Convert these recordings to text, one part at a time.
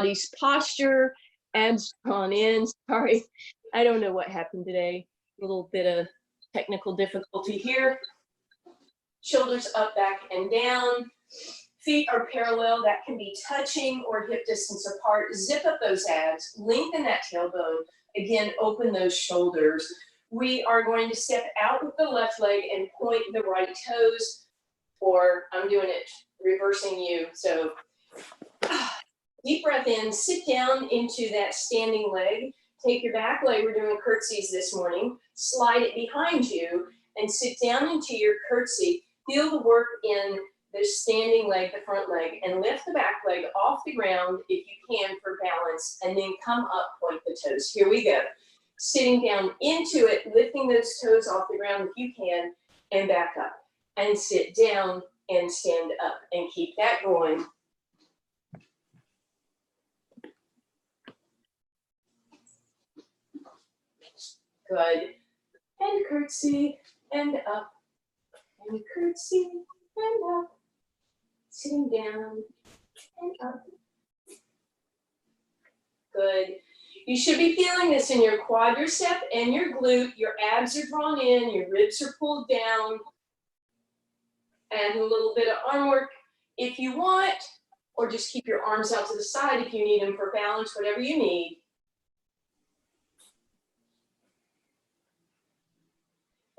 Pilates posture, abs drawn in. Sorry, I don't know what happened today. A little bit of technical difficulty here. Shoulders up, back, and down. Feet are parallel. That can be touching or hip distance apart. Zip up those abs. Lengthen that tailbone. Again, open those shoulders. We are going to step out with the left leg and point the right toes, or I'm doing it reversing you. So deep breath in, sit down into that standing leg. Take your back leg, we're doing curtsies this morning. Slide it behind you and sit down into your curtsy. Feel the work in the standing leg, the front leg, and lift the back leg off the ground if you can for balance, and then come up, point the toes. Here we go. Sitting down into it, lifting those toes off the ground if you can, and back up. And sit down and stand up, and keep that going. Good. And curtsy, and up, and curtsy, and up. Sitting down, and up. Good. You should be feeling this in your quadricep and your glute. Your abs are drawn in, your ribs are pulled down, and a little bit of arm work if you want, or just keep your arms out to the side if you need them for balance, whatever you need.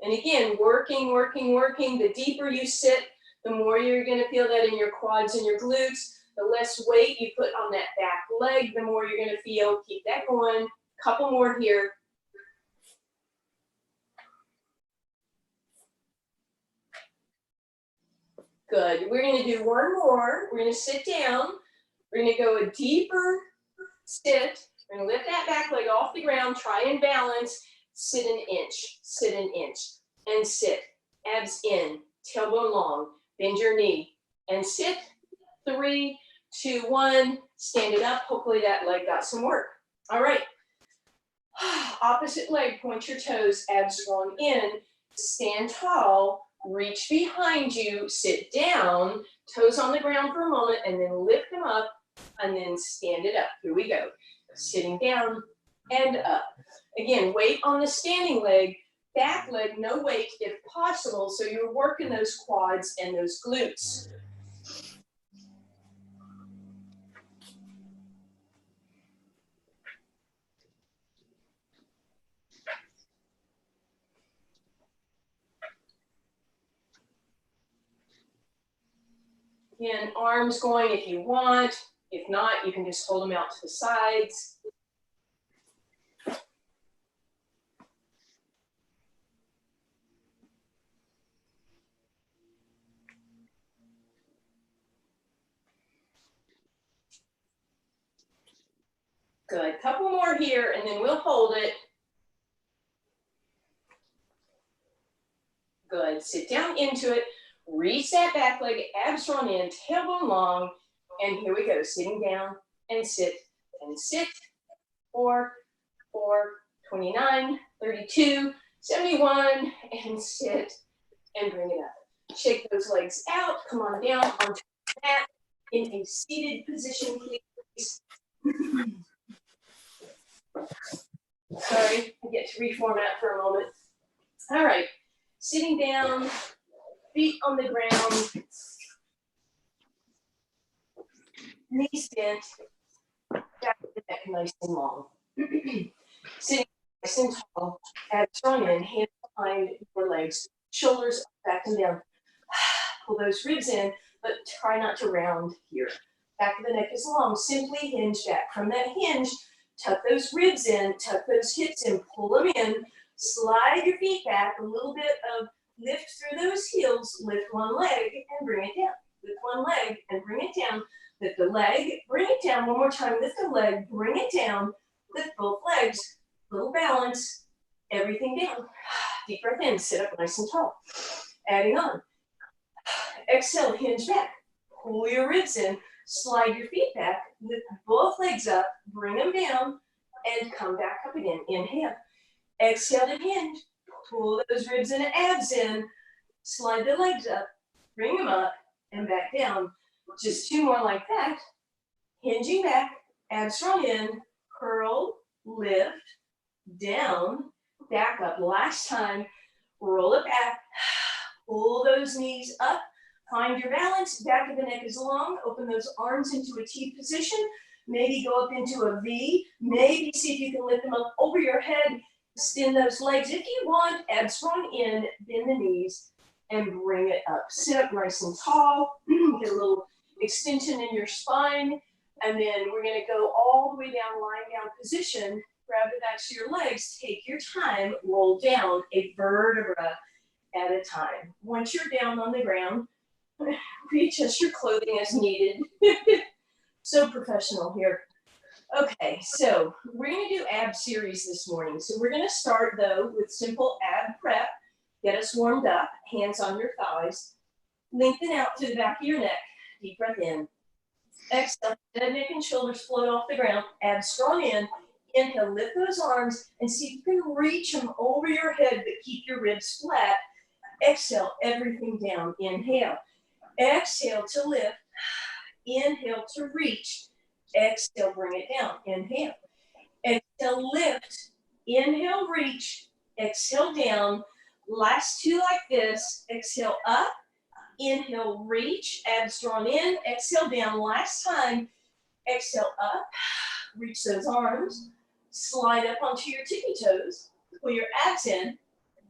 And again, working, working, working. The deeper you sit, the more you're going to feel that in your quads and your glutes. The less weight you put on that back leg, the more you're going to feel. Keep that going. Couple more here. Good. We're going to do one more. We're going to sit down. We're going to go a deeper sit. We're going to lift that back leg off the ground. Try and balance. Sit an inch. Sit an inch. And sit. Abs in. Tailbone long. Bend your knee. And sit. 3, 2, 1. Stand it up. Hopefully that leg got some work. All right. Opposite leg. Point your toes. Abs drawn in. Stand tall. Reach behind you, sit down, toes on the ground for a moment, and then lift them up, and then stand it up. Here we go. Sitting down and up. Again, weight on the standing leg, back leg, no weight if possible, so you're working those quads and those glutes. Again, arms going if you want. If not, you can just hold them out to the sides. Good. Couple more here, and then we'll hold it. Good. Sit down into it. Reach that back leg, abs drawn in, tailbone long, and here we go. Sitting down and sit, 4, 29, 32, 71, and sit, and bring it up. Shake those legs out. Come on down onto the mat in a seated position, please. Sorry, I get to reformat for a moment. All right, sitting down. Feet on the ground, knees bent, back of the neck nice and long. Sitting nice and tall, abs drawn in, hands behind your legs, shoulders back and down. Pull those ribs in, but try not to round here. Back of the neck is long, simply hinge back. From that hinge, tuck those ribs in, tuck those hips in, pull them in, slide your feet back, a little bit of lift through those heels, lift one leg and bring it down. Lift one leg and bring it down. Lift the leg, bring it down. One more time, lift the leg, bring it down. Lift both legs, little balance, everything down. Deep breath in, sit up nice and tall. Adding on. Exhale, hinge back. Pull your ribs in, slide your feet back, lift both legs up, bring them down, and come back up again. Inhale. Exhale to hinge. Pull those ribs and abs in, slide the legs up, bring them up, and back down. Just 2 more like that. Hinging back, abs drawn in, curl, lift, down, back up. Last time, roll it back, pull those knees up, find your balance, back of the neck is long, open those arms into a T position, maybe go up into a V, maybe see if you can lift them up over your head, extend those legs. If you want, abs drawn in, bend the knees, and bring it up. Sit up nice and tall, get a little extension in your spine, and then we're gonna go all the way down, lying down position, grab the backs of your legs, take your time, roll down a vertebra at a time. Once you're down on the ground, readjust your clothing as needed. So professional here. Okay, so we're gonna do ab series this morning. So we're gonna start though with simple ab prep. Get us warmed up, hands on your thighs. Lengthen out through the back of your neck. Deep breath in. Exhale, head, neck, and shoulders float off the ground. Abs drawn in. Inhale, lift those arms and see if you can reach them over your head, but keep your ribs flat. Exhale, everything down. Inhale. Exhale to lift. Inhale to reach. Exhale, bring it down. Inhale. Exhale, lift. Inhale, reach. Exhale, down. Last two like this. Exhale, up. Inhale, reach. Abs drawn in. Exhale, down. Last time. Exhale, up. Reach those arms. Slide up onto your tippy toes. Pull your abs in.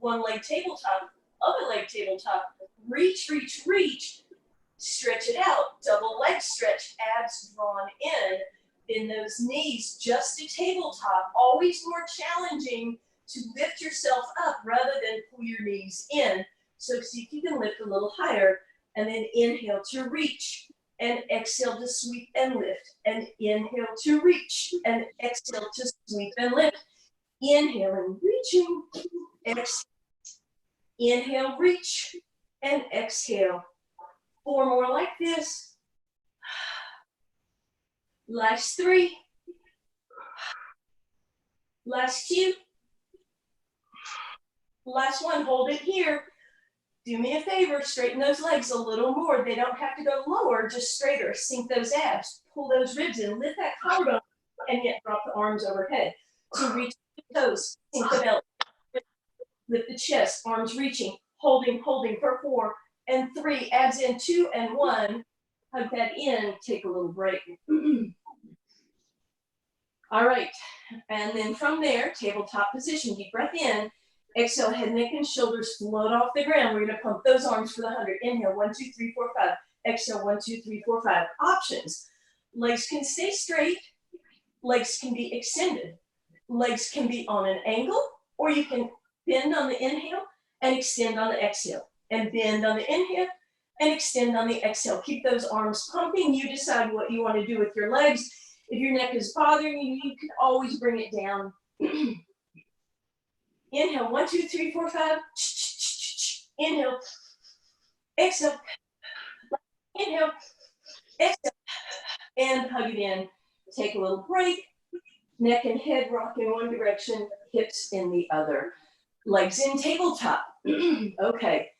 One leg tabletop. Other leg tabletop. Reach, reach, reach. Stretch it out, double leg stretch, abs drawn in, bend those knees just to tabletop, always more challenging to lift yourself up rather than pull your knees in. So see if you can lift a little higher, and then inhale to reach, and exhale to sweep and lift, and inhale to reach, and exhale to sweep and lift. Inhale and reaching, exhale, inhale, reach, and exhale. 4 more like this. Last 3. Last 2. Last 1, hold it here. Do me a favor, straighten those legs a little more. They don't have to go lower, just straighter. Sink those abs, pull those ribs in, lift that collarbone, and yet drop the arms overhead. So reach the toes, sink the belly, lift the chest, arms reaching, holding for 4 and 3, abs in 2 and 1. Hug that in, take a little break. All right, and then from there, tabletop position, deep breath in. Exhale, head, neck, and shoulders float off the ground. We're gonna pump those arms for the 100. Inhale, 1, 2, 3, 4, 5. Exhale, 1, 2, 3, 4, 5. Options. Legs can stay straight. Legs can be extended. Legs can be on an angle, or you can bend on the inhale and extend on the exhale. And bend on the inhale and extend on the exhale. Keep those arms pumping. You decide what you want to do with your legs. If your neck is bothering you, you can always bring it down. Inhale, 1, 2, 3, 4, 5. Inhale, exhale, inhale, exhale, and hug it in. Take a little break. Neck and head rock in one direction, hips in the other. Legs in tabletop. Okay.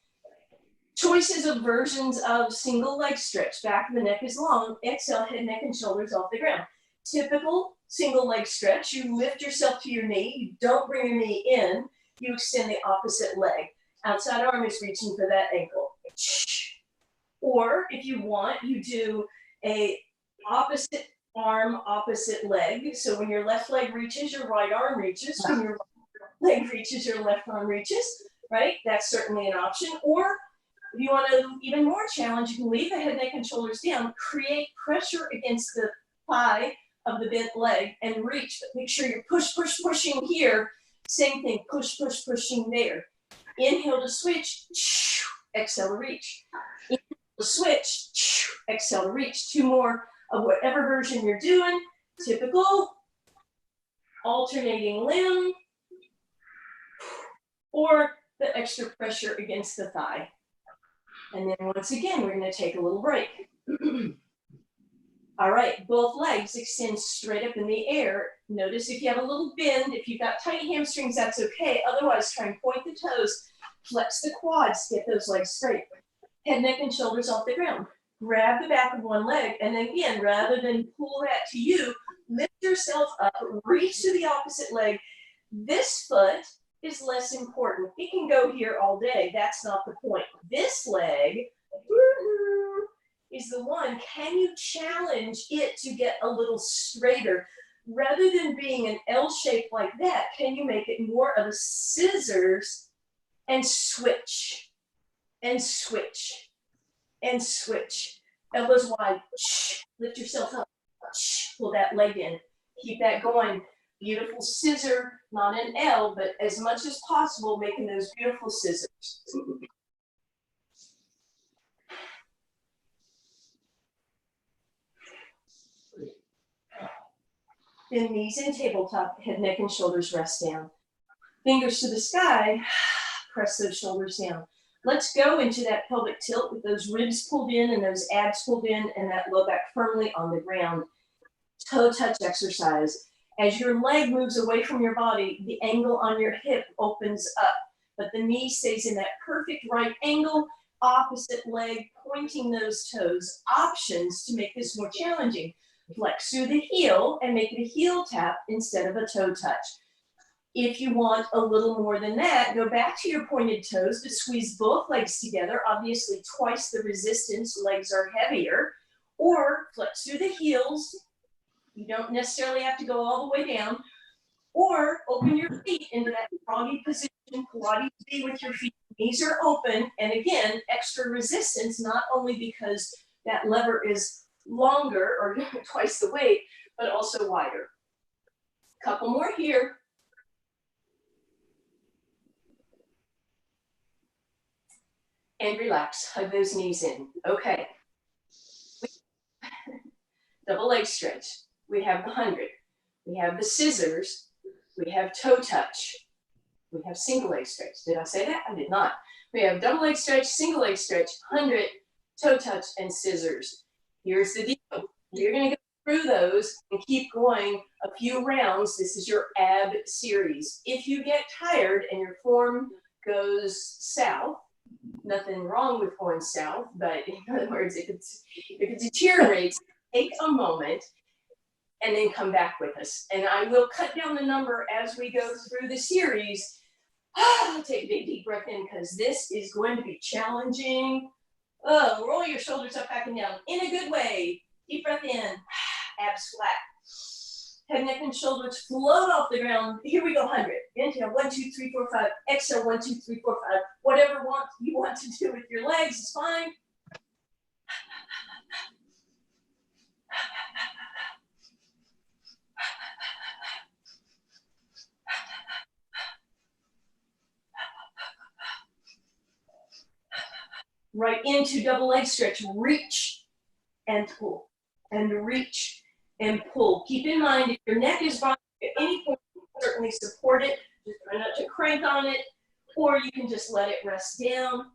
Choices of versions of single leg stretch. Back of the neck is long. Exhale, head, neck, and shoulders off the ground. Typical single leg stretch. You lift yourself to your knee. You don't bring your knee in. You extend the opposite leg. Outside arm is reaching for that ankle. Or if you want, you do a opposite arm, opposite leg. So when your left leg reaches, your right arm reaches. When your leg reaches, your left arm reaches, right? That's certainly an option. Or if you want to even more challenge, you can leave the head, neck, and shoulders down, create pressure against the thigh of the bent leg and reach, but make sure you're pushing here. Same thing, pushing there. Inhale to switch, exhale to reach. Inhale to switch, exhale to reach. 2 more of whatever version you're doing. Typical, alternating limb, or the extra pressure against the thigh. And then once again, we're going to take a little break. All right, both legs extend straight up in the air. Notice if you have a little bend, if you've got tight hamstrings, that's okay. Otherwise, try and point the toes, flex the quads, get those legs straight. Head, neck, and shoulders off the ground. Grab the back of one leg, and then again, rather than pull that to you, lift yourself up, reach to the opposite leg. This foot is less important. It can go here all day. That's not the point. This leg is the one. Can you challenge it to get a little straighter? Rather than being an L shape like that, can you make it more of a scissors and switch and switch and switch? Elbows wide, lift yourself up, pull that leg in, keep that going. Beautiful scissor, not an L, but as much as possible, making those beautiful scissors. Then knees in tabletop, head, neck, and shoulders rest down. Fingers to the sky, press those shoulders down. Let's go into that pelvic tilt with those ribs pulled in and those abs pulled in and that low back firmly on the ground. Toe touch exercise. As your leg moves away from your body, the angle on your hip opens up, but the knee stays in that perfect right angle, opposite leg pointing those toes. Options to make this more challenging. Flex through the heel and make it a heel tap instead of a toe touch. If you want a little more than that, go back to your pointed toes, but squeeze both legs together. Obviously, twice the resistance, legs are heavier. Or flex through the heels. You don't necessarily have to go all the way down. Or open your feet into that froggy position, Pilates B with your feet. Knees are open. And again, extra resistance, not only because that lever is longer or twice the weight, but also wider. Couple more here. And relax, hug those knees in. Okay. Double leg stretch. We have the 100. We have the scissors. We have toe touch. We have single leg stretch. Did I say that? I did not. We have double leg stretch, single leg stretch, 100, toe touch, and scissors. Here's the deal. You're going to go through those and keep going a few rounds. This is your ab series. If you get tired and your form goes south, nothing wrong with going south, but in other words, if it deteriorates, take a moment and then come back with us. And I will cut down the number as we go through the series. Take a big deep breath in because this is going to be challenging. Oh, roll your shoulders up, back and down in a good way. Deep breath in, abs flat. Head, neck, and shoulders float off the ground. Here we go, 100. Inhale, 1, 2, 3, 4, 5. Exhale, 1, 2, 3, 4, 5. Whatever you want to do with your legs is fine. Right into double leg stretch. Reach and pull, and reach and pull. Keep in mind, if your neck is bothering you at any point, you can certainly support it. Just try not to crank on it, or you can just let it rest down.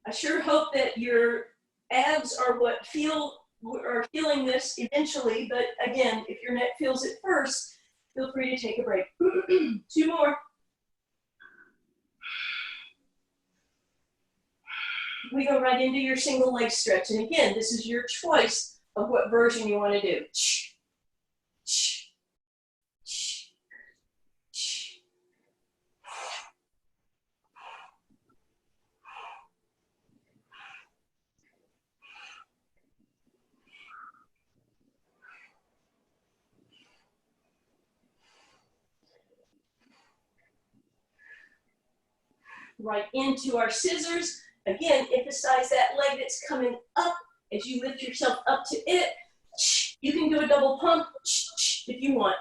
I sure hope that your abs are are feeling this eventually, but again, if your neck feels it first, feel free to take a break. 2 more. We go right into your single leg stretch. And again, this is your choice of what version you want to do. Right into our scissors. Again, emphasize that leg that's coming up as you lift yourself up to it. You can do a double pump if you want.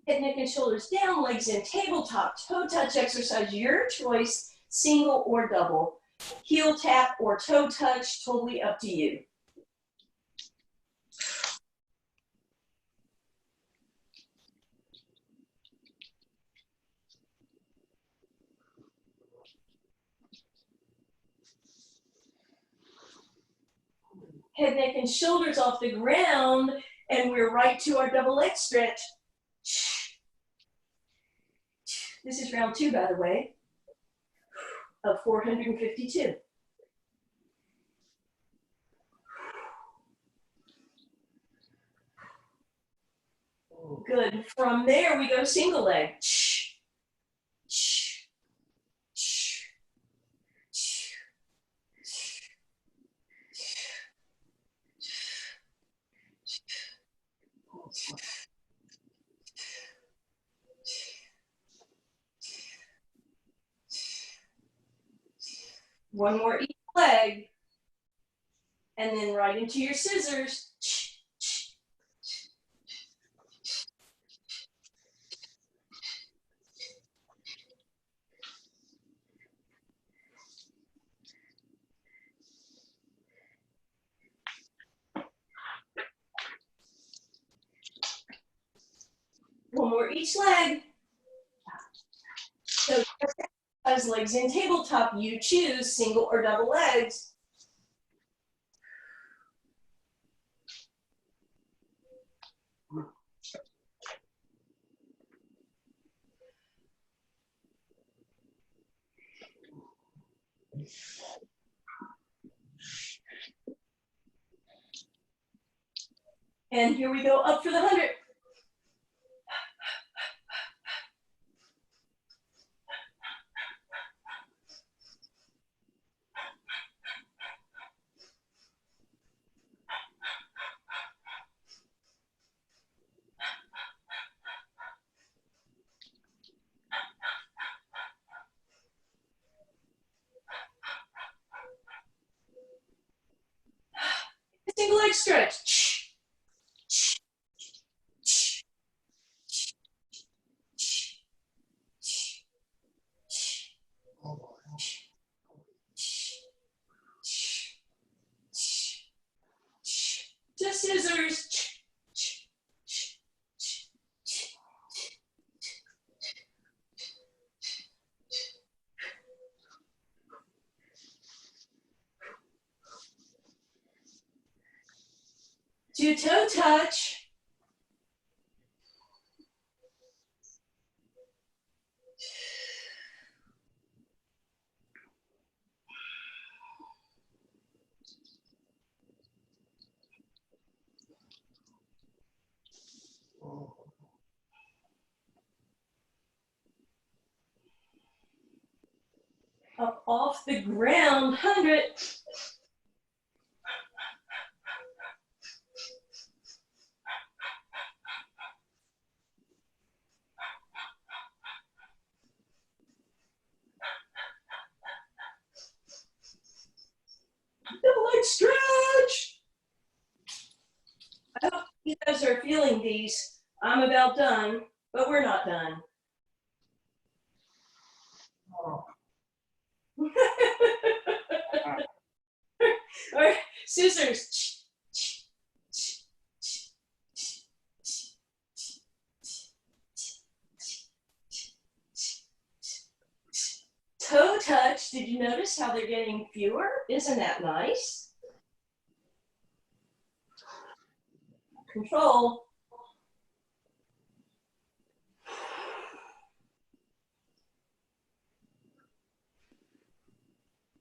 Head, neck, and shoulders down, legs in, tabletop, toe touch exercise, your choice, single or double. Heel tap or toe touch, totally up to you. Head, neck, neck, and shoulders off the ground, and we're right to our double leg stretch. This is round 2, by the way, of 452. Good. From there, we go single leg. One more each leg, and then right into your scissors. One more each leg. So as legs in tabletop, you choose single or double legs. And here we go, up for the 100. Single leg stretch. To scissors. To toe touch. Up off the ground, 100. Double leg stretch. I hope you guys are feeling these. I'm about done, but we're not done. All right, scissors. Toe touch. Did you notice how they're getting fewer? Isn't that nice? Control.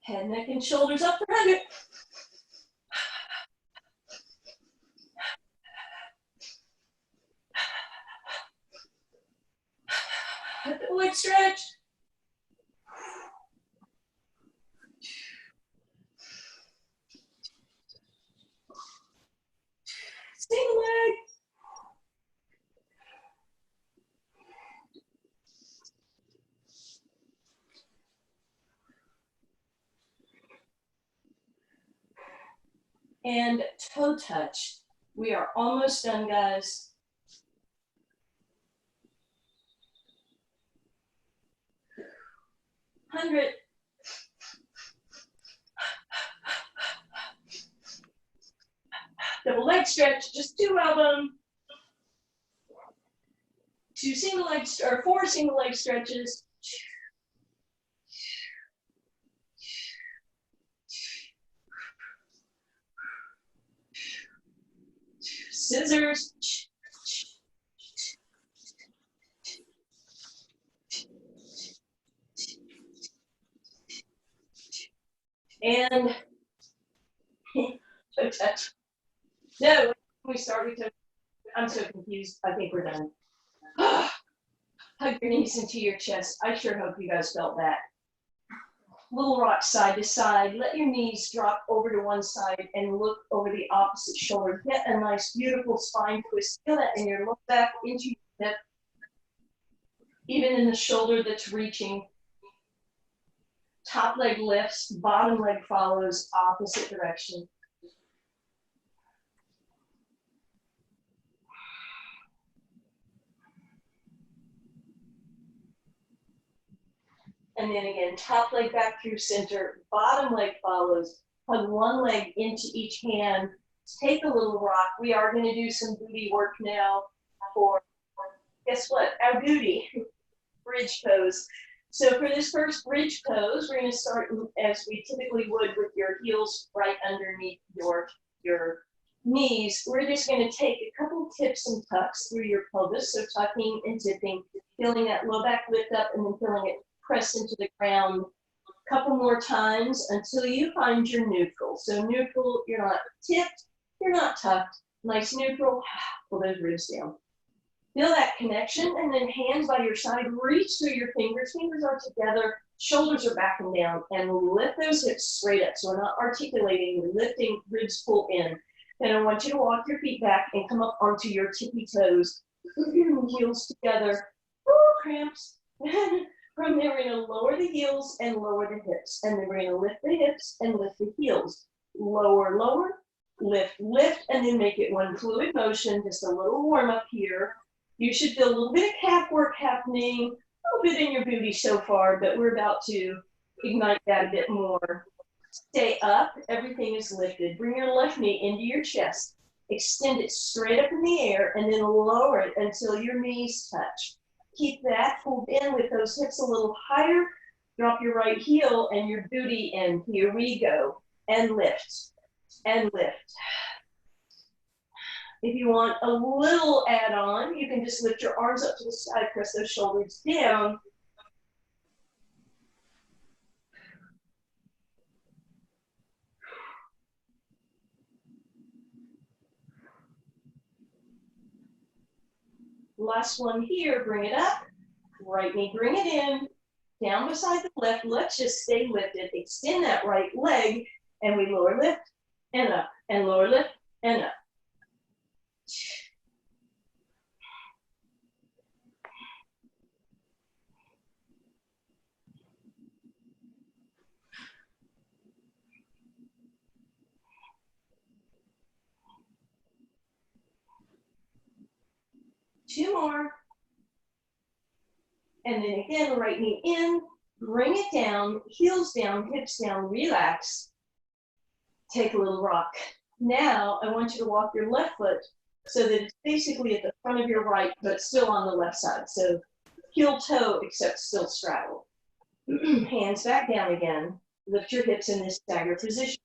Head, neck, and shoulders up for 100. Double leg stretch. Single leg. And toe touch. We are almost done, guys. $100. Double leg stretch, just 2 of them. 2 single legs, or 4 single leg stretches. scissors. And toe touch. No, we start with toe. I'm so confused. I think we're done. Hug your knees into your chest. I sure hope you guys felt that. Little rock side to side. Let your knees drop over to one side and look over the opposite shoulder. Get a nice, beautiful spine twist. Feel that in your look back into your hip. Even in the shoulder that's reaching. Top leg lifts, bottom leg follows, opposite direction. And then again, top leg back through center, bottom leg follows. Hug one leg into each hand. Take a little rock. We are going to do some booty work now for, guess what? Our booty. Bridge pose. So for this first bridge pose, we're going to start as we typically would with your heels right underneath your knees. We're just going to take a couple tips and tucks through your pelvis. So tucking and tipping, feeling that low back lift up and then feeling it press into the ground a couple more times until you find your neutral. So neutral, you're not tipped, you're not tucked. Nice neutral, pull those ribs down. Feel that connection, and then hands by your side, reach through your fingers. Fingers are together, shoulders are back and down, and lift those hips straight up. So we're not articulating, we're lifting, ribs pull in. Then I want you to walk your feet back and come up onto your tippy toes. Heels together. Ooh, cramps. From there, we're going to lower the heels and lower the hips. And then we're going to lift the hips and lift the heels. Lower, lower, lift, lift, and then make it one fluid motion. Just a little warm up here. You should feel a little bit of calf work happening, a little bit in your booty so far, but we're about to ignite that a bit more. Stay up, everything is lifted. Bring your left knee into your chest. Extend it straight up in the air and then lower it until your knees touch. Keep that pulled in with those hips a little higher. Drop your right heel and your booty in. Here we go. And lift. And lift. If you want a little add-on, you can just lift your arms up to the side, press those shoulders down. Last one here, bring it up. Right knee, bring it in. Down beside the left, let's just stay lifted. Extend that right leg, and we lower lift, and up, and lower lift, and up. Two more. And then again, right knee in, bring it down, heels down, hips down, relax. Take a little rock. Now, I want you to walk your left foot so that it's basically at the front of your right, but still on the left side. So heel toe, except still straddled. Hands back down again. Lift your hips in this stagger position.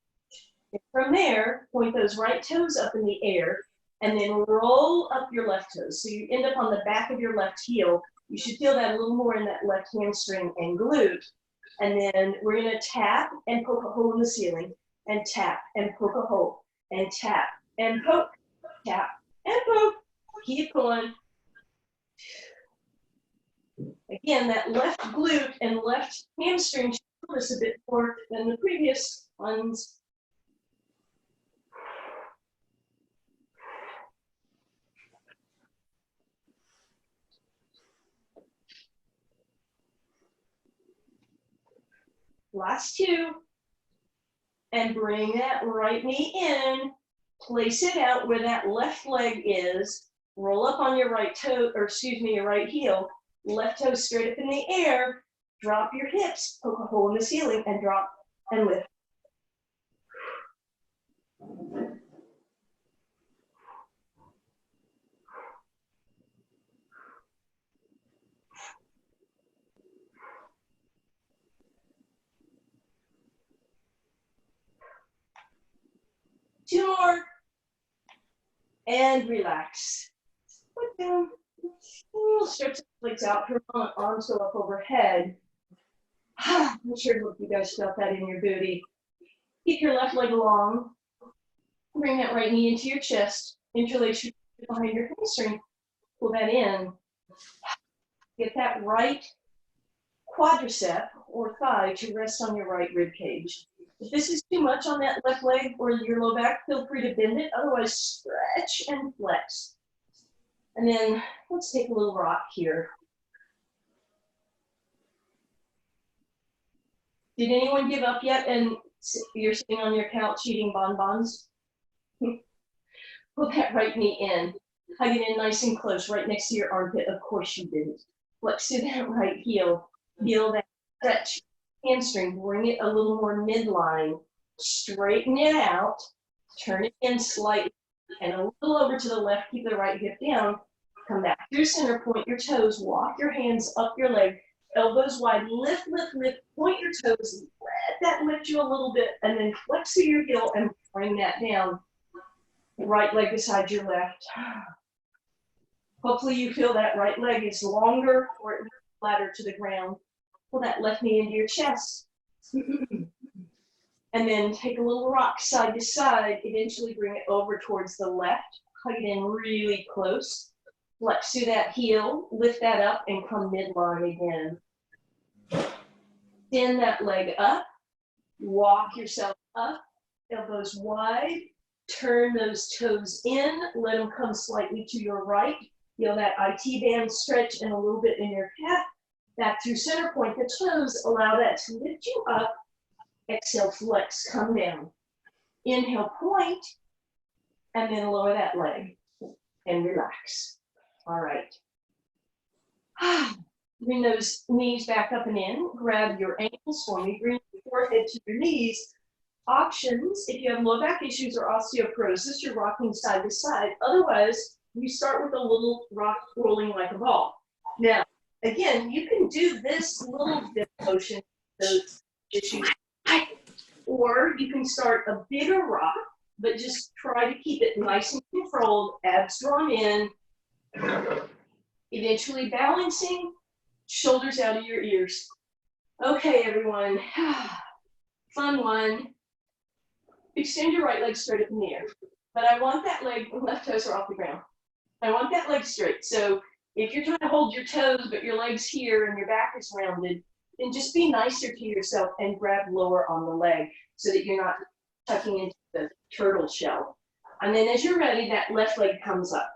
And from there, point those right toes up in the air, and then roll up your left toes. So you end up on the back of your left heel. You should feel that a little more in that left hamstring and glute. And then we're going to tap and poke a hole in the ceiling, and tap and poke a hole, and tap and poke, tap and poke. Keep going. Again, that left glute and left hamstring should feel this a bit more than the previous ones. Last two. And bring that right knee in. Place it out where that left leg is. Roll up on your right toe, or excuse me, your right heel. Left toe straight up in the air. Drop your hips, poke a hole in the ceiling, and drop and lift. Two more. and relax. Put down. Stretch the legs out, arms go up overhead. I'm sure you guys felt that in your booty. Keep your left leg long. Bring that right knee into your chest. Interlace your behind your hamstring. Pull that in. Get that right quadricep or thigh to rest on your right rib cage. If this is too much on that left leg or your low back, feel free to bend it. Otherwise, stretch and flex. And then let's take a little rock here. Did anyone give up yet and you're sitting on your couch eating bonbons? Pull that right knee in. Hug it in nice and close, right next to your armpit. Of course you didn't. Flex to that right heel. Feel that stretch hamstring. Bring it a little more midline. Straighten it out. Turn it in slightly and a little over to the left. Keep the right hip down. Come back to your center. Point your toes. Walk your hands up your leg. Elbows wide. Lift, lift, lift. Point your toes. Let that lift you a little bit. And then flex to your heel and bring that down. Right leg beside your left. Hopefully you feel that right leg is longer or it flatter to the ground. Pull that left knee into your chest. And then take a little rock side to side. Eventually bring it over towards the left. Hug it in really close. Flex through that heel. Lift that up and come midline again. Bend that leg up. Walk yourself up. Elbows wide. Turn those toes in. Let them come slightly to your right. Feel that IT band stretch and a little bit in your calf. Back through center, point the toes. Allow that to lift you up. Exhale, flex, come down. Inhale, point, and then lower that leg and relax. All right. Bring those knees back up and in. Grab your ankles for me. Bring your forehead to your knees. Options, if you have low back issues or osteoporosis, you're rocking side to side. Otherwise, you start with a little rock rolling like a ball. Now, again, you can do this little bit of motion, those issues, or you can start a bigger rock, but just try to keep it nice and controlled, abs drawn in, eventually balancing, shoulders out of your ears. Okay, everyone, fun one. Extend your right leg straight up in the air, but I want that leg, left toes are off the ground. I want that leg straight. So if you're trying to hold your toes, but your leg's here and your back is rounded, then just be nicer to yourself and grab lower on the leg so that you're not tucking into the turtle shell. And then as you're ready, that left leg comes up.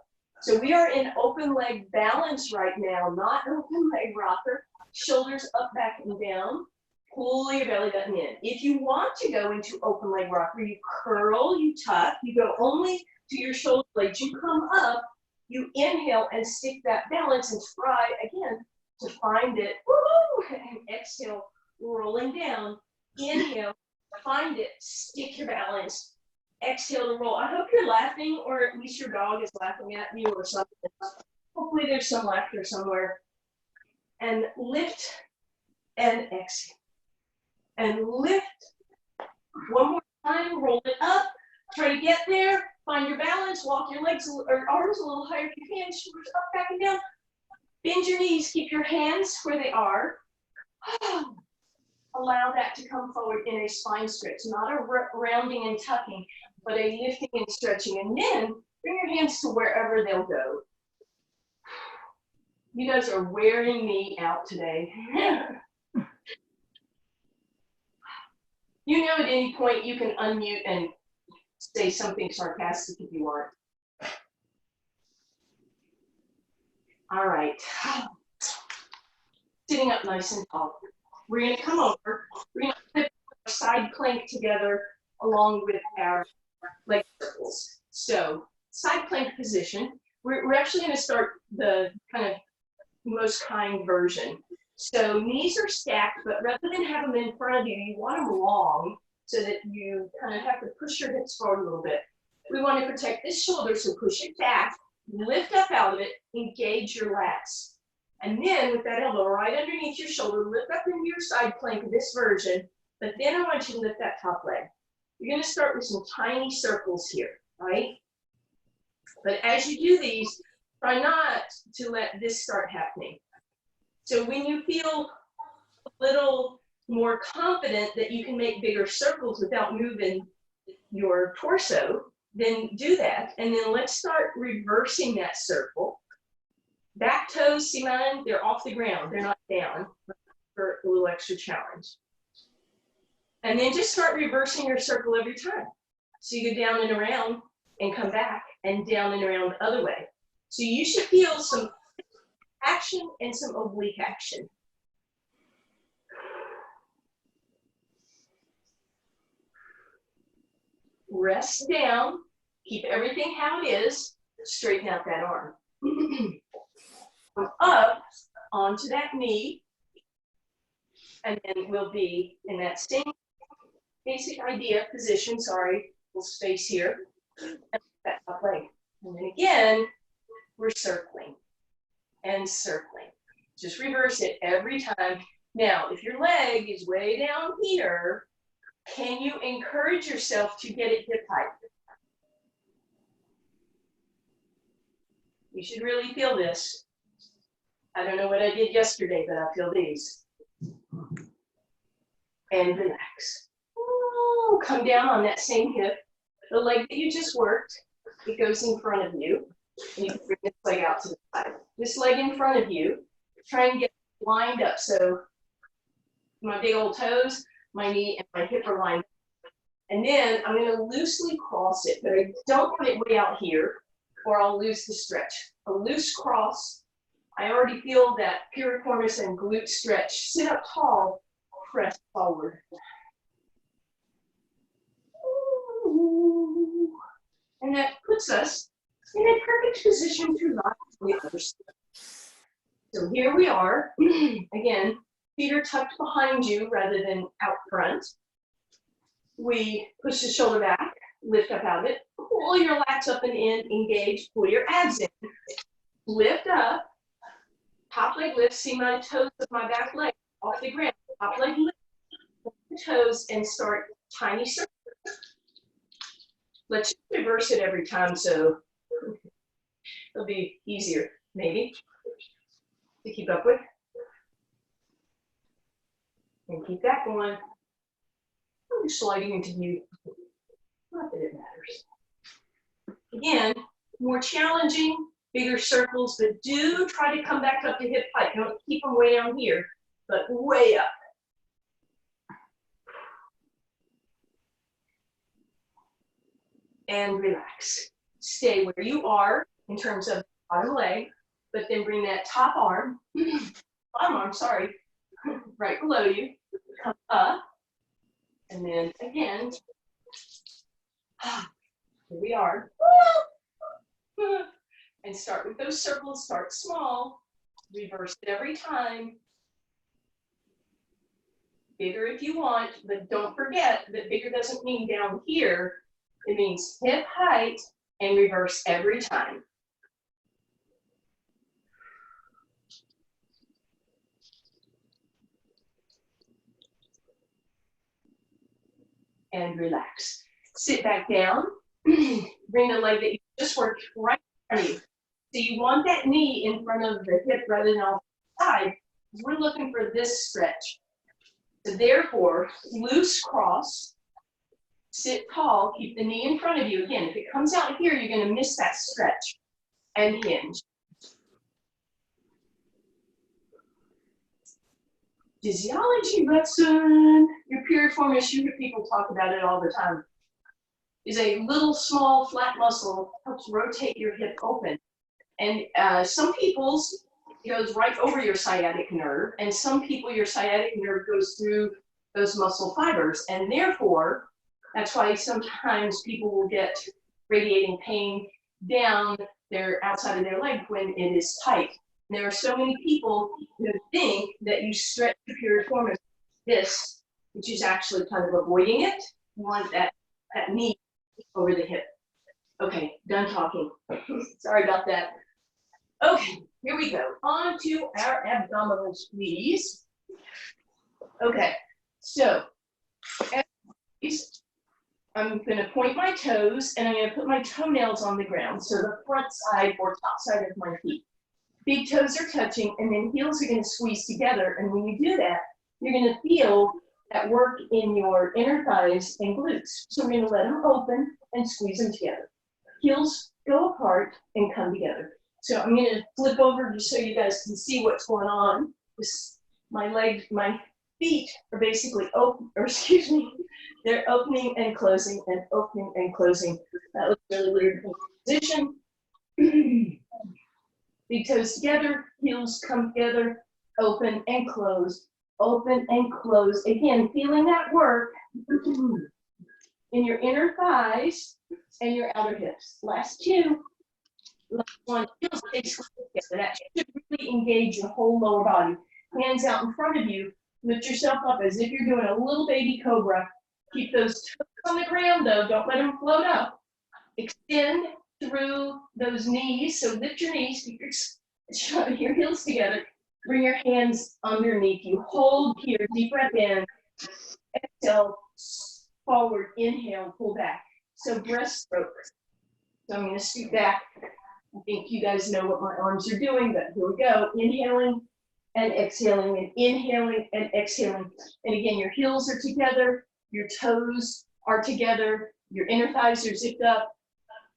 So we are in open leg balance right now, not open leg rocker. Shoulders up, back, and down. Pull your belly button in. If you want to go into open leg rocker, you curl, you tuck, you go only to your shoulder blades, you come up, you inhale and stick that balance and try again to find it. Woo! And exhale, rolling down. Inhale, find it, stick your balance. Exhale to roll. I hope you're laughing, or at least your dog is laughing at you or something. Hopefully there's some laughter somewhere. And lift and exhale. And lift. One more time, roll it up. Try to get there. Find your balance. Walk your legs or arms a little higher if you can. Shoulders up, back, and down. Bend your knees. Keep your hands where they are. Allow that to come forward in a spine stretch. Not a rounding and tucking, but a lifting and stretching. And then bring your hands to wherever they'll go. You guys are wearing me out today. You know, at any point you can unmute and say something sarcastic if you want. All right. Sitting up nice and tall. We're going to come over. We're going to put our side plank together along with our leg circles. So side plank position. We're actually going to start the kind of most kind version. So knees are stacked, but rather than have them in front of you, you want them long so that you kind of have to push your hips forward a little bit. We want to protect this shoulder, so push it back, lift up out of it, engage your lats. And then with that elbow right underneath your shoulder, lift up into your side plank of this version, but then I want you to lift that top leg. You're going to start with some tiny circles here, right? But as you do these, try not to let this start happening. So when you feel a little more confident that you can make bigger circles without moving your torso, then do that. And then let's start reversing that circle. Back toes, see mine? They're off the ground. They're not down for a little extra challenge. And then just start reversing your circle every time. So you go down and around and come back and down and around the other way. So you should feel some action and some oblique action. Rest down, keep everything how it is, straighten out that arm. Come up onto that knee, and then we'll be in that same basic idea position, sorry, little space here, and that top leg. And then again, we're circling and circling. Just reverse it every time. Now, if your leg is way down here, can you encourage yourself to get it hip height? You should really feel this. I don't know what I did yesterday, but I feel these. And relax. Ooh, come down on that same hip. The leg that you just worked, it goes in front of you. And you can bring this leg out to the side. This leg in front of you, try and get lined up. So my big old toes, my knee, and my hip are lined up. And then I'm going to loosely cross it, but I don't put it way out here, or I'll lose the stretch. A loose cross. I already feel that piriformis and glute stretch. Sit up tall, press forward. Ooh. And that puts us in a perfect position to lie on the other side. So here we are. Again, feet are tucked behind you rather than out front. We push the shoulder back, lift up out of it, pull your lats up and in, engage, pull your abs in, lift up, top leg lift, see my toes of my back leg off the ground, top leg lift, the toes, and start tiny circles. Let's reverse it every time so it'll be easier, maybe, to keep up with. And keep that going. I'm just sliding into view. Not that it matters. Again, more challenging, bigger circles, but do try to come back up to hip height. Don't keep them way down here, but way up. And relax. Stay where you are in terms of bottom leg, but then bring that top arm, bottom arm, sorry, right below you. Come up, and then again, here we are. And start with those circles, start small, reverse it every time. Bigger if you want, but don't forget that bigger doesn't mean down here. It means hip height and reverse every time. And relax. Sit back down. Bring the leg that you just worked right in front of you. So you want that knee in front of the hip rather than off the side. We're looking for this stretch. So therefore, loose cross, sit tall, keep the knee in front of you. Again, if it comes out here, you're going to miss that stretch and hinge. Physiology lesson. Your piriformis, you hear people talk about it all the time, is a little small flat muscle, helps rotate your hip open. And some people's goes right over your sciatic nerve, and some people your sciatic nerve goes through those muscle fibers, and therefore that's why sometimes people will get radiating pain down their outside of their leg when it is tight. And there are so many people who think that you stretch the piriformis this, which is actually kind of avoiding it. You want that knee over the hip. Okay, done talking. Sorry about that. Okay, here we go. On to our abdominal squeeze. Okay, so squeeze. I'm going to point my toes and I'm going to put my toenails on the ground. So the front side or top side of my feet. Big toes are touching and then heels are going to squeeze together. And when you do that, you're going to feel that work in your inner thighs and glutes. So we're going to let them open and squeeze them together. Heels go apart and come together. So I'm going to flip over just so you guys can see what's going on. My feet are basically open, or excuse me, they're opening and closing and opening and closing. That looks really weird position. Big toes together, heels come together, open and close, open and close. Again, feeling that work in your inner thighs and your outer hips. Last two. Last one. Heels stay together. That should really engage your whole lower body. Hands out in front of you. Lift yourself up as if you're doing a little baby cobra. Keep those toes on the ground though. Don't let them float up. Extend through those knees. So lift your knees, keep your heels together. Bring your hands underneath you. Hold here, deep breath in. Exhale, forward, inhale, pull back. So breaststroke. So I'm going to scoot back. I think you guys know what my arms are doing, but here we go. Inhaling and exhaling and inhaling and exhaling. And again, your heels are together, your toes are together, your inner thighs are zipped up,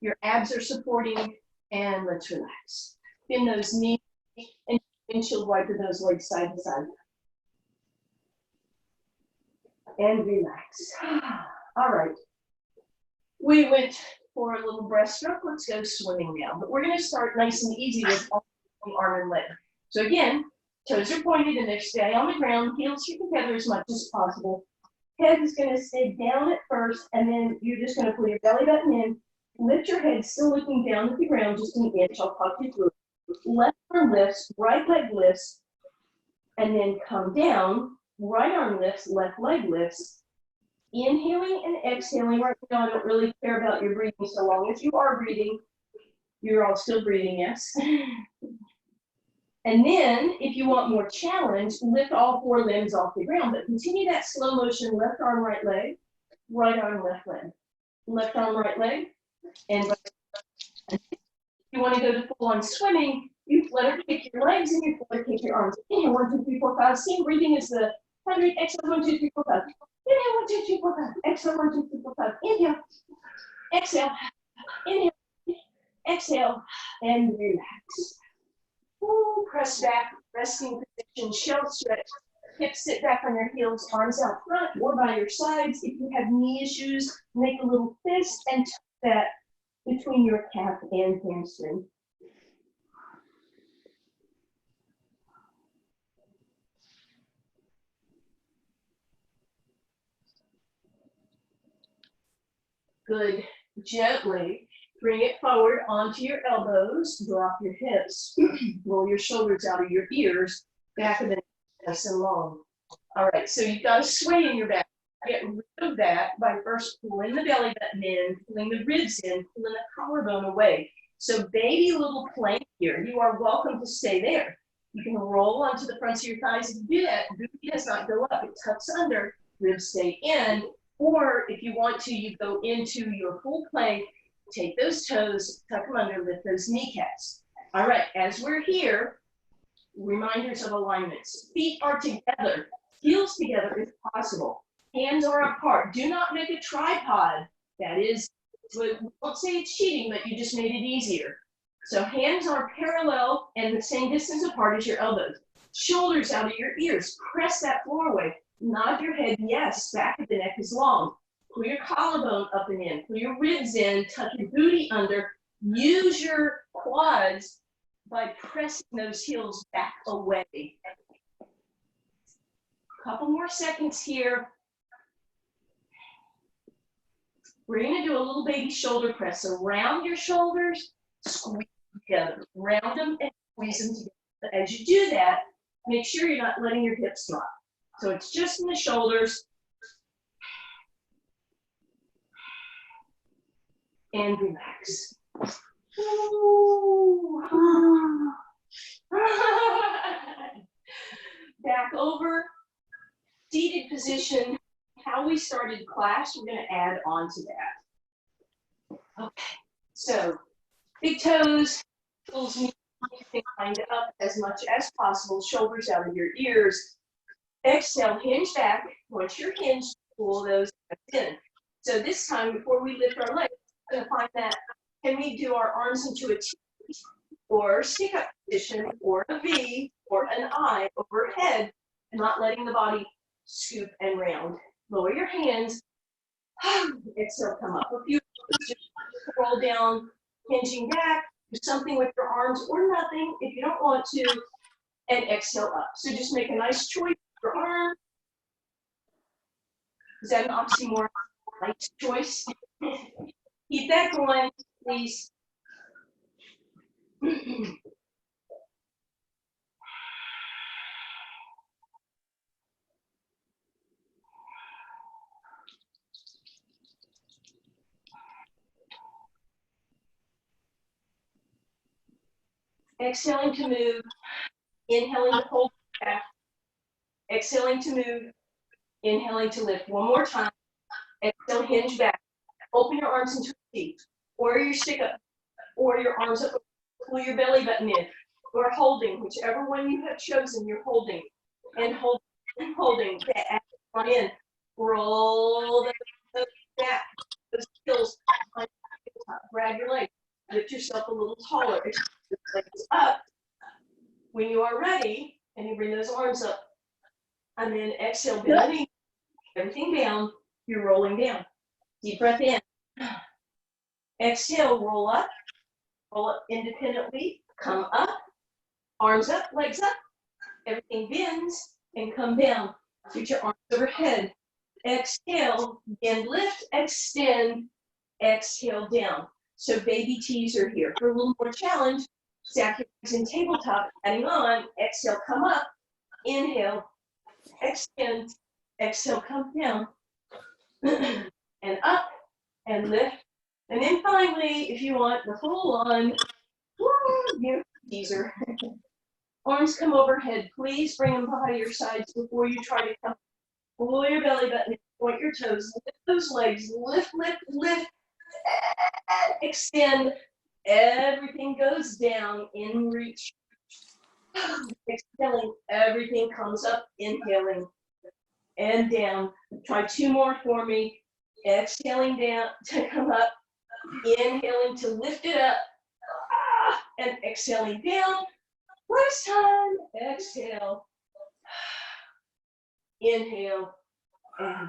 your abs are supporting, and let's relax. Bend those knees and windshield wiper those legs side to side. And relax. All right. We went for a little breaststroke. Let's go swimming now. But we're going to start nice and easy with arm and leg. So again, toes are pointed and they're staying on the ground. Heels are together as much as possible. Head is going to stay down at first, and then you're just going to pull your belly button in. Lift your head, still looking down at the ground, just an inch. I'll talk you through it. Left arm lifts, right leg lifts, and then come down. Right arm lifts, left leg lifts. Inhaling and exhaling. Right now, I don't really care about your breathing so long as you are breathing. You're all still breathing, yes. And then, if you want more challenge, lift all four limbs off the ground, but continue that slow motion, left arm, right leg, right arm, left leg, left arm, right leg, and if you want to go to full on swimming, you flutter kick your legs and you flutter kick your arms. Inhale, 1, 2, 3, 4, 5. Same breathing as the 100. Exhale, 1, 2, 3, 4, 5. Inhale, 1, 2, 3, 4, 5. Exhale, 1, 2, 3, 4, 5. Inhale, exhale, inhale, exhale, and relax. Ooh, press back, resting position, shell stretch. Hips sit back on your heels, arms out front or by your sides. If you have knee issues, make a little fist and tuck that between your calf and hamstring. Good. Gently bring it forward onto your elbows, drop your hips, roll your shoulders out of your ears, back of the neck nice and long. All right, so you've got a sway in your back. Get rid of that by first pulling the belly button in, pulling the ribs in, pulling the collarbone away. So baby little plank here. You are welcome to stay there. You can roll onto the fronts of your thighs. If you do that, booty does not go up. It tucks under, ribs stay in. Or if you want to, you go into your full plank, take those toes, tuck them under, lift those kneecaps. All right, as we're here, reminders of alignments. Feet are together, heels together if possible. Hands are apart. Do not make a tripod. That is, we won't say it's cheating, but you just made it easier. So hands are parallel and the same distance apart as your elbows. Shoulders out of your ears. Press that floor away. Nod your head, yes, back of the neck is long. Pull your collarbone up and in. Pull your ribs in, tuck your booty under. Use your quads by pressing those heels back away. Couple more seconds here. We're going to do a little baby shoulder press. So round your shoulders, squeeze together. Round them and squeeze them together. But as you do that, make sure you're not letting your hips drop. So it's just in the shoulders. And relax. Back over, seated position, how we started. started class, we're going to add on to that. Okay, so big toes, heels, knees lined up as much as possible, shoulders out of your ears. Exhale, hinge back. Once you're hinged, pull those in. So this time, before we lift our legs, we're going to find that, can we do our arms into a T, or stick up position, or a V, or an I overhead, not letting the body scoop and round. Lower your hands. Exhale, come up. A few, just roll down, hinging back. Do something with your arms or nothing if you don't want to, and exhale up. So just make a nice choice with your arm. Is that an oxymoron? Nice choice. Keep that going, please. Exhaling to move, inhaling to hold back, exhaling to move, inhaling to lift. One more time. Exhale, hinge back. Open your arms into a T, or your stick up, or your arms up. Pull your belly button in, or holding, whichever one you have chosen, you're holding, and holding, and holding. Back on in. Roll the back, those heels, grab your leg, lift yourself a little taller, extend the legs up. When you are ready, and you bring those arms up, and then exhale, bend the knee, everything down, you're rolling down. Deep breath in. Exhale, roll up independently, come up, arms up, legs up, everything bends, and come down. Put your arms overhead. Exhale, bend, lift, extend, exhale down. So baby T's are here. For a little more challenge, stack your legs in tabletop, adding on, exhale, come up, inhale, extend, exhale, come down, and up, and lift. And then finally, if you want the full on, teaser. Arms come overhead. Please bring them by your sides before you try to come. Pull your belly button, point your toes, lift those legs, lift, lift, lift, and extend. Everything goes down in reach. Exhaling, everything comes up, inhaling, and down. Try two more for me. Exhaling down to come up, inhaling to lift it up, and exhaling down. Last time, exhale, inhale, and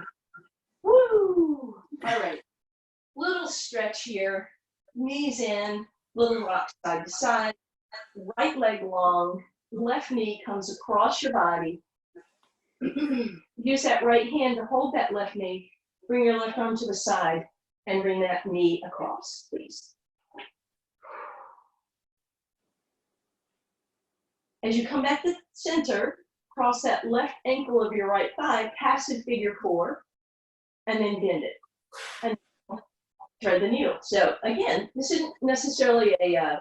woo. All right, little stretch here, knees in, little rock side to side, right leg long, left knee comes across your body. Use that right hand to hold that left knee. Bring your left arm to the side and bring that knee across, please. As you come back to center, cross that left ankle of your right thigh, passive figure four, and then bend it. And thread the needle. So again, this isn't necessarily a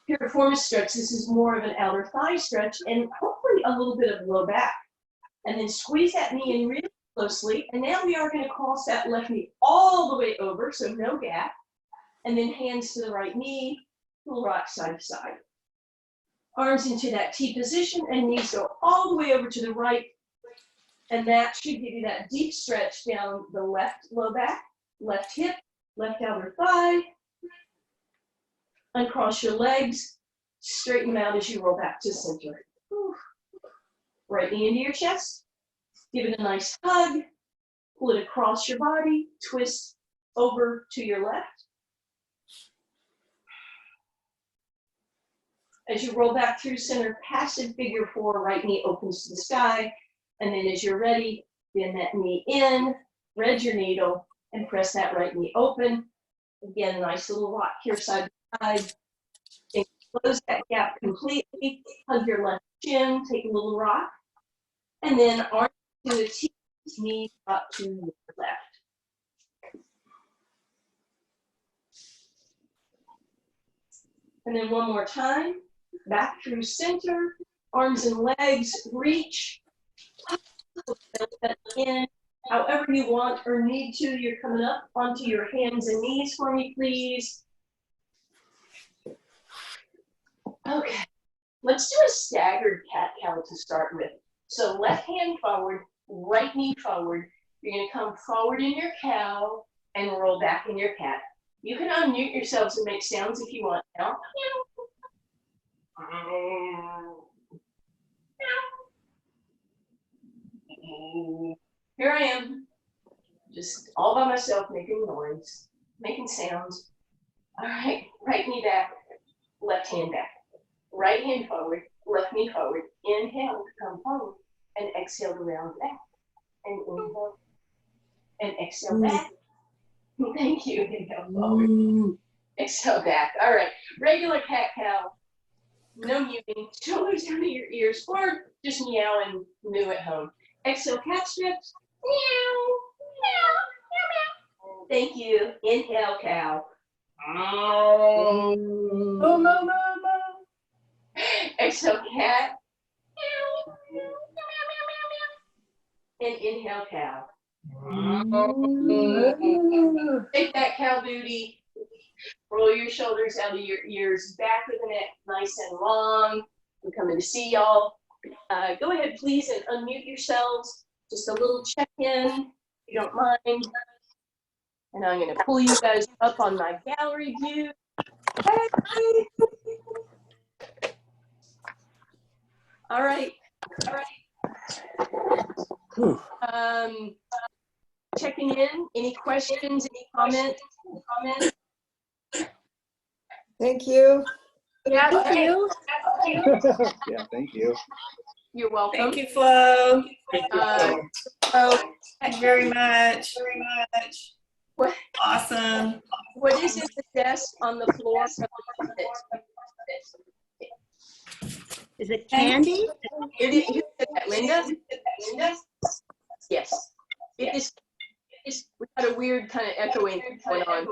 piriformis stretch. This is more of an outer thigh stretch and hopefully a little bit of low back. And then squeeze that knee in really closely. And now we are going to cross that left knee all the way over, so no gap. And then hands to the right knee, little rock side to side. Arms into that T position and knees go all the way over to the right. And that should give you that deep stretch down the left low back, left hip, left outer thigh. Uncross your legs, straighten them out as you roll back to center. Whew. Right knee into your chest, give it a nice hug, pull it across your body, twist over to your left. As you roll back through center, passive figure four, right knee opens to the sky. And then as you're ready, bend that knee in, thread your needle, and press that right knee open. Again, nice little rock here, side to side. And close that gap completely. Hug your left shin, take a little rock. And then arms to the T, knee up to your left. And then one more time. Back through center, arms and legs, reach, in, however you want or need to. You're coming up onto your hands and knees for me, please. Okay, let's do a staggered cat-cow to start with. So left hand forward, right knee forward. You're gonna come forward in your cow and roll back in your cat. You can unmute yourselves and make sounds if you want now. Here I am, just all by myself, making noise, making sounds. All right, right knee back, left hand back. Right hand forward, left knee forward. Inhale to come forward and exhale to round back. And inhale and exhale back. Thank you. Inhale forward. Exhale back. All right. Regular cat cow. No mewing. Shoulders down to your ears or just meow and moo at home. Exhale cat strips. Meow. Meow. Meow. Meow. Thank you. Inhale cow. Oh, no, no, no. Exhale cat. And inhale cow. Take that cow booty. Roll your shoulders out of your ears, back of the neck, nice and long. I'm coming to see y'all. Go ahead, please, and unmute yourselves. Just a little check-in, if you don't mind. And I'm going to pull you guys up on my gallery view. Hey. All right. Checking in. Any questions? Any comments? Thank you. Yeah, thank you. Yeah, thank you. You're welcome. Thank you, Flo. Thank you very much. What? Awesome. What is it? The desk on the floor? Is it candy? Who said that, Linda? Yes. It is. We got a weird kind of echoing going on.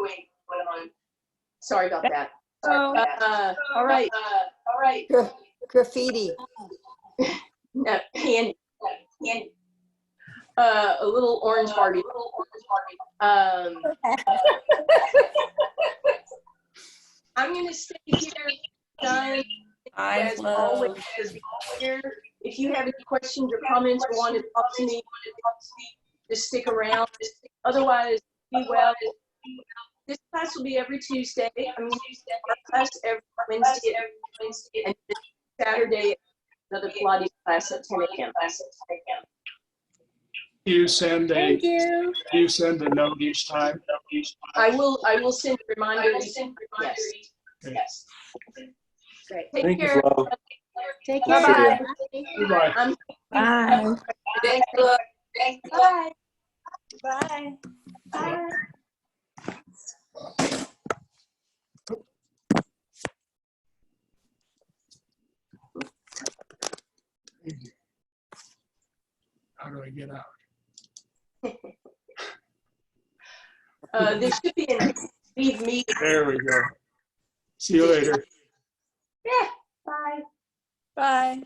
Sorry about that. All right. Graffiti. No, candy. A little orange Barbie. I'm going to stay here. Done. Hi, Flo. Always here. If you have any questions or comments or want to talk to me, just stick around. Otherwise, be well. This class will be every Tuesday. Our class every Wednesday, and Saturday, another Pilates class at 10 a.m. You send a note each time? I will send reminders. Yes. Great. Take care. Flo. Take care. Bye-bye. Goodbye. Bye. Thanks, Flo. Bye. Bye. Bye. How do I get out? There should be an leave me. There we go. See you later. Yeah. Bye. Bye.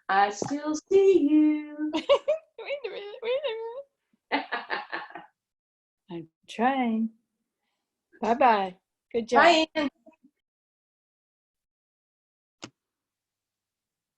I still see you. Wait a minute. I'm trying. Bye-bye. Good job. Bye, Ann.